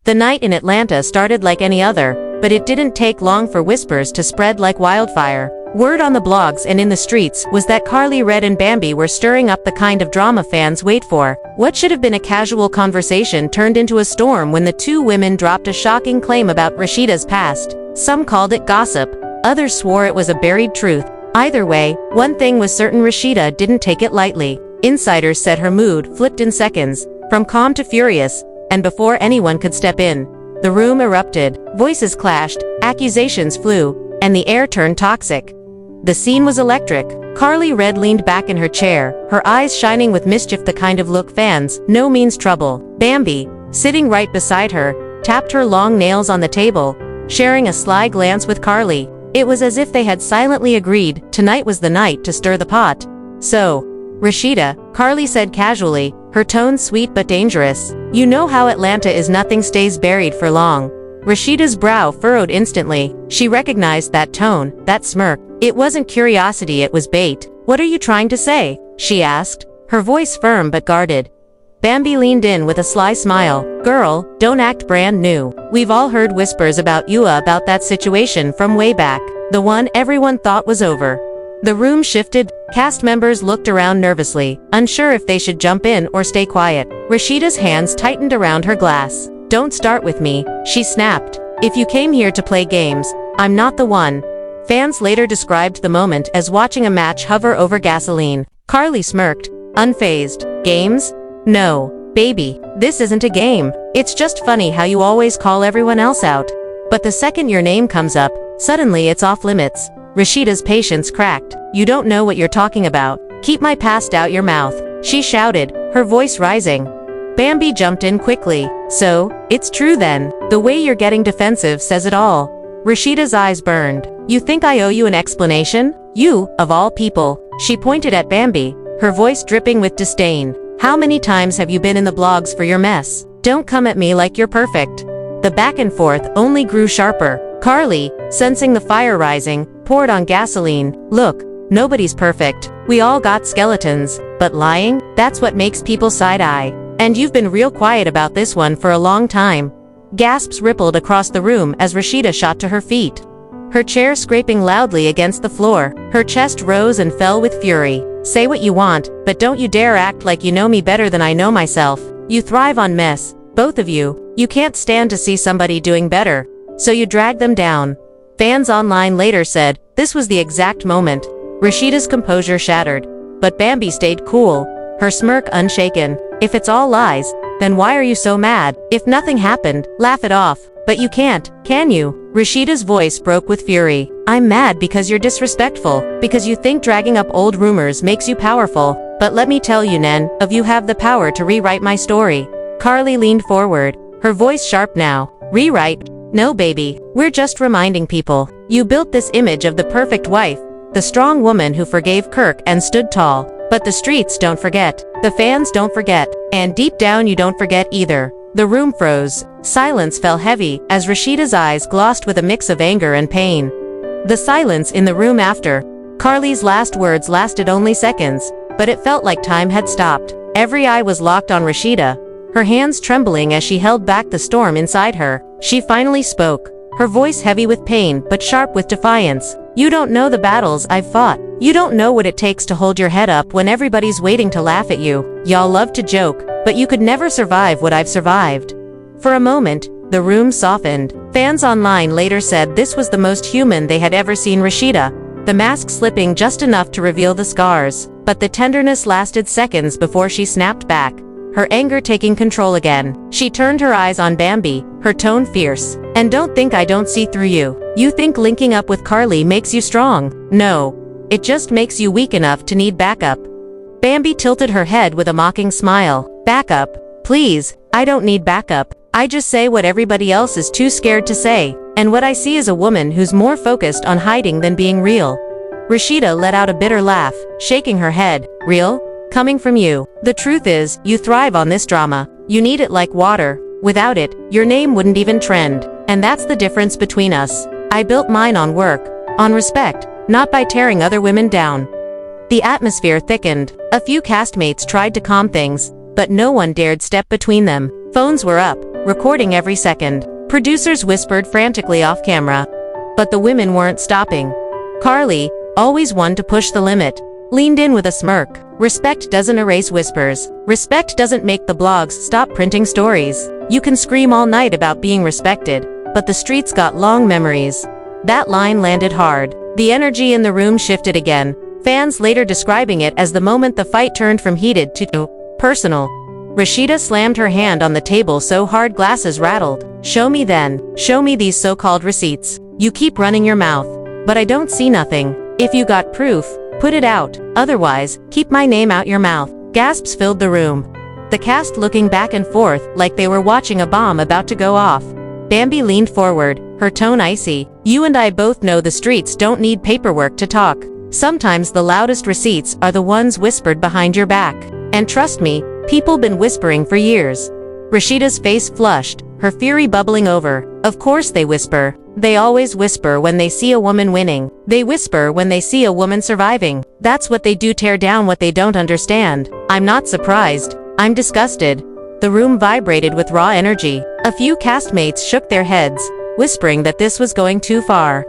The night in Atlanta started like any other, but it didn't take long for whispers to spread like wildfire. Word on the blogs and in the streets was that Karlie Redd and Bambi were stirring up the kind of drama fans wait for. What should have been a casual conversation turned into a storm when the two women dropped a shocking claim about Rasheeda's past. Some called it gossip, others swore it was a buried truth. Either way, one thing was certain: Rasheeda didn't take it lightly. Insiders said her mood flipped in seconds, from calm to furious, and before anyone could step in, the room erupted. Voices clashed, accusations flew, and the air turned toxic. The scene was electric. Karlie Redd leaned back in her chair, her eyes shining with mischief, the kind of look fans know means trouble. Bambi, sitting right beside her, tapped her long nails on the table, sharing a sly glance with Karlie. It was as if they had silently agreed tonight was the night to stir the pot. "So, Rasheeda," Karlie said casually, her tone sweet but dangerous, "you know how Atlanta is, nothing stays buried for long." Rasheeda's brow furrowed instantly. She recognized that tone, that smirk. It wasn't curiosity, it was bait. "What are you trying to say?" she asked, her voice firm but guarded. Bambi leaned in with a sly smile. "Girl, don't act brand new. We've all heard whispers about you, about that situation from way back, the one everyone thought was over." The room shifted. Cast members looked around nervously, unsure if they should jump in or stay quiet. Rasheeda's hands tightened around her glass. "Don't start with me," she snapped. "If you came here to play games, I'm not the one." Fans later described the moment as watching a match hover over gasoline. Karlie smirked, unfazed. "Games? No, baby, this isn't a game. It's just funny how you always call everyone else out. But the second your name comes up, suddenly it's off limits." Rasheeda's patience cracked. "You don't know what you're talking about. Keep my past out your mouth," she shouted, her voice rising. Bambi jumped in quickly. "So, it's true then. The way you're getting defensive says it all." Rasheeda's eyes burned. "You think I owe you an explanation? You, of all people." She pointed at Bambi, her voice dripping with disdain. "How many times have you been in the blogs for your mess? Don't come at me like you're perfect." The back and forth only grew sharper. Karlie, sensing the fire rising, poured on gasoline. "Look, nobody's perfect. We all got skeletons. But lying? That's what makes people side-eye. And you've been real quiet about this one for a long time." Gasps rippled across the room as Rasheeda shot to her feet, her chair scraping loudly against the floor. Her chest rose and fell with fury. "Say what you want, but don't you dare act like you know me better than I know myself. You thrive on mess, both of you. You can't stand to see somebody doing better, so you drag them down." Fans online later said this was the exact moment. Rasheeda's composure shattered, but Bambi stayed cool, her smirk unshaken. "If it's all lies, then why are you so mad? If nothing happened, laugh it off. But you can't, can you?" Rasheeda's voice broke with fury. "I'm mad because you're disrespectful, because you think dragging up old rumors makes you powerful. But let me tell you, none of you have the power to rewrite my story." Karlie leaned forward, her voice sharp now. "Rewrite? No, baby. We're just reminding people. You built this image of the perfect wife, the strong woman who forgave Kirk and stood tall. But the streets don't forget. The fans don't forget. And deep down you don't forget either." The room froze. Silence fell heavy as Rasheeda's eyes glossed with a mix of anger and pain. The silence in the room after Karlie's last words lasted only seconds, but it felt like time had stopped. Every eye was locked on Rasheeda, her hands trembling as she held back the storm inside her. She finally spoke, her voice heavy with pain but sharp with defiance. "You don't know the battles I've fought. You don't know what it takes to hold your head up when everybody's waiting to laugh at you. Y'all love to joke, but you could never survive what I've survived." For a moment, the room softened. Fans online later said this was the most human they had ever seen Rasheeda, the mask slipping just enough to reveal the scars. But the tenderness lasted seconds before she snapped back, her anger taking control again. She turned her eyes on Bambi, her tone fierce. "And don't think I don't see through you. You think linking up with Karlie makes you strong. No. It just makes you weak enough to need backup." Bambi tilted her head with a mocking smile. "Backup? Please, I don't need backup. I just say what everybody else is too scared to say. And what I see is a woman who's more focused on hiding than being real." Rasheeda let out a bitter laugh, shaking her head. "Real? Coming from you. The truth is, you thrive on this drama. You need it like water. Without it, your name wouldn't even trend. And that's the difference between us. I built mine on work, on respect, not by tearing other women down." The atmosphere thickened. A few castmates tried to calm things, but no one dared step between them. Phones were up, recording every second. Producers whispered frantically off camera. But the women weren't stopping. Karlie, always one to push the limit, leaned in with a smirk. Respect doesn't erase whispers. Respect doesn't make the blogs stop printing stories. You can scream all night about being respected, but the streets got long memories. That line landed hard. The energy in the room shifted again, fans later describing it as the moment the fight turned from heated to personal. Rasheeda slammed her hand on the table so hard glasses rattled. "Show me then. Show me these so-called receipts. You keep running your mouth, but I don't see nothing. If you got proof, put it out. Otherwise, keep my name out your mouth." Gasps filled the room. The cast looking back and forth like they were watching a bomb about to go off. Bambi leaned forward, her tone icy. "You and I both know the streets don't need paperwork to talk. Sometimes the loudest receipts are the ones whispered behind your back. And trust me, people been whispering for years." Rasheeda's face flushed, her fury bubbling over. Of course they whisper. They always whisper when they see a woman winning. They whisper when they see a woman surviving. That's what they do, tear down what they don't understand. I'm not surprised. I'm disgusted. The room vibrated with raw energy. A few castmates shook their heads, whispering that this was going too far.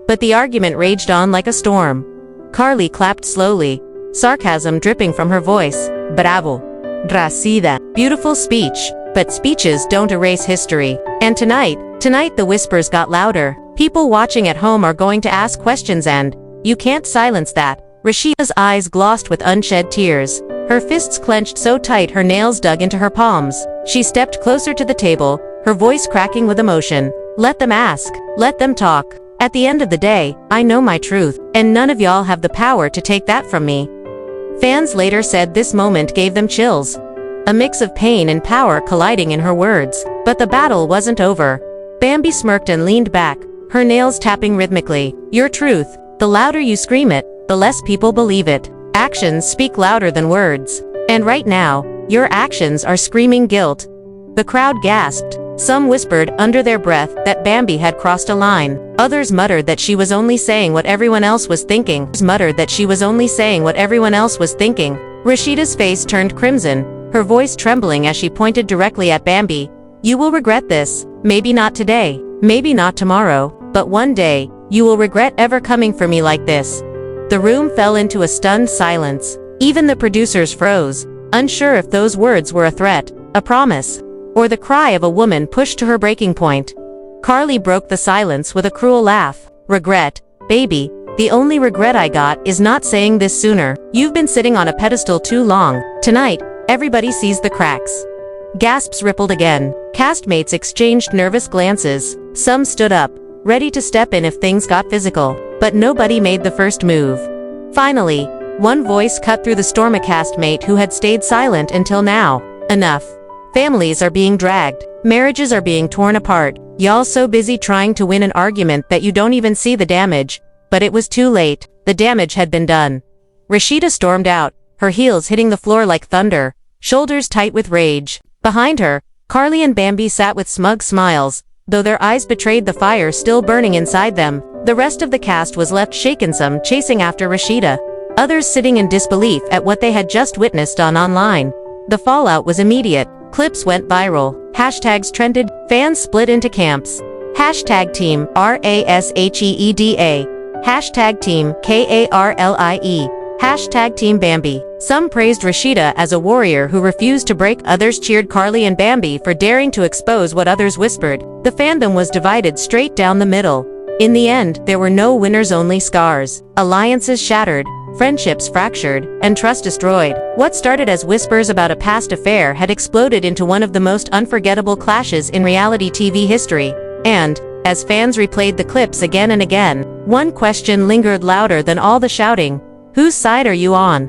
But the argument raged on like a storm. Karlie clapped slowly, sarcasm dripping from her voice. "Bravo, Rasheeda. Beautiful speech, but speeches don't erase history." And tonight the whispers got louder. People watching at home are going to ask questions and you can't silence that. Rasheeda's eyes glossed with unshed tears. Her fists clenched so tight her nails dug into her palms. She stepped closer to the table, her voice cracking with emotion. "Let them ask. Let them talk. At the end of the day, I know my truth, and none of y'all have the power to take that from me." Fans later said this moment gave them chills. A mix of pain and power colliding in her words. But the battle wasn't over. Bambi smirked and leaned back, her nails tapping rhythmically. "Your truth, the louder you scream it, the less people believe it. Actions speak louder than words. And right now, your actions are screaming guilt." The crowd gasped. Some whispered under their breath that Bambi had crossed a line. Others muttered that she was only saying what everyone else was thinking. Rasheeda's face turned crimson, her voice trembling as she pointed directly at Bambi. "You will regret this. Maybe not today, maybe not tomorrow, but one day, you will regret ever coming for me like this." The room fell into a stunned silence. Even the producers froze, unsure if those words were a threat, a promise, or the cry of a woman pushed to her breaking point. Karlie broke the silence with a cruel laugh. "Regret, baby. The only regret I got is not saying this sooner. You've been sitting on a pedestal too long. Tonight, everybody sees the cracks." Gasps rippled again. Castmates exchanged nervous glances. Some stood up, ready to step in if things got physical. But nobody made the first move. Finally, one voice cut through the storm, a castmate who had stayed silent until now. "Enough. Families are being dragged. Marriages are being torn apart. Y'all so busy trying to win an argument that you don't even see the damage." But it was too late. The damage had been done. Rasheeda stormed out, her heels hitting the floor like thunder, shoulders tight with rage. Behind her, Karlie and Bambi sat with smug smiles, though their eyes betrayed the fire still burning inside them. The rest of the cast was left shaken, some chasing after Rasheeda, others sitting in disbelief at what they had just witnessed online. The fallout was immediate. Clips went viral. Hashtags trended. Fans split into camps. Hashtag team RASHEEDA. Hashtag team KARLIE. Hashtag team Bambi. Some praised Rasheeda as a warrior who refused to break. Others cheered Karlie and Bambi for daring to expose what others whispered. The fandom was divided straight down the middle. In the end, there were no winners, only scars. Alliances shattered, friendships fractured, and trust destroyed. What started as whispers about a past affair had exploded into one of the most unforgettable clashes in reality TV history. And, as fans replayed the clips again and again, one question lingered louder than all the shouting. Whose side are you on?